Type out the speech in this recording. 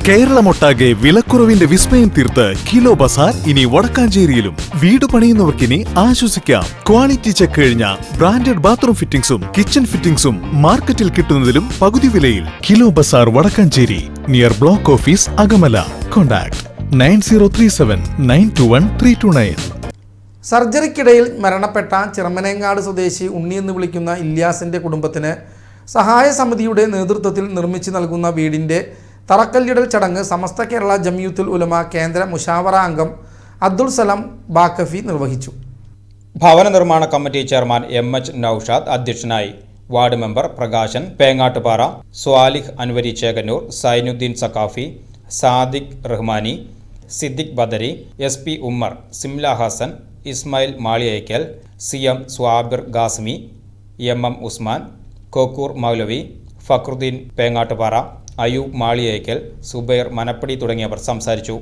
കേരളമൊട്ടാകെ വിലക്കുറവിന്റെ വിസ്മയം തീർത്ത് കിലോ ബസാർ ഇനി വടക്കാഞ്ചേരിയിലും. വീട് പണിയുന്നവർക്കിനി ആശ്വസിക്കാം. ക്വാളിറ്റി ചെക്ക് കഴിഞ്ഞ ബ്രാൻഡഡ് ബാത്റൂം ഫിറ്റിംഗ്സും കിച്ചൺ ഫിറ്റിംഗ്സും മാർക്കറ്റിൽ കിട്ടുന്നതിലും പകുതി വിലയിൽ. Kilo Bazar Vadakkanchery, near block office Akamala. Contact 9037921329. സർജറിക്കിടയിൽ മരണപ്പെട്ട ചിറമനേങ്ങാട് സ്വദേശി ഉണ്ണി എന്ന് വിളിക്കുന്ന ഇല്യാസിന്റെ കുടുംബത്തിന് സഹായ സമിതിയുടെ നേതൃത്വത്തിൽ നിർമ്മിച്ചു നൽകുന്ന വീടിന്റെ തറക്കല്ലിടൽ ചടങ്ങ് സമസ്ത കേരള ജംഇയ്യത്തുൽ ഉലമ കേന്ദ്ര മുശാവറ അംഗം അബ്ദുൾ സലാം ബാക്കഫി നിർവഹിച്ചു. ഭവന നിർമ്മാണ കമ്മിറ്റി ചെയർമാൻ എം.എച്ച്. നൌഷാദ് അധ്യക്ഷനായി. Ward member Prakashan Pengattupara, Swalih Anwari Chekannur, Zainuddin Saqafi, Sadiq Rahmani, Siddique Badri, SP. Ummer, Simla Hasan, Ismail Maliyekkal, സി.എം. Swabir Qasmi, MM. Usman, Kokkur മൗലവി, ഫക്രുദ്ദീൻ പേങ്ങാട്ടുപാറ, അയൂബ് മാളിയേക്കൽ, സുബൈർ മനപ്പടി തുടങ്ങിയവർ സംസാരിച്ചു.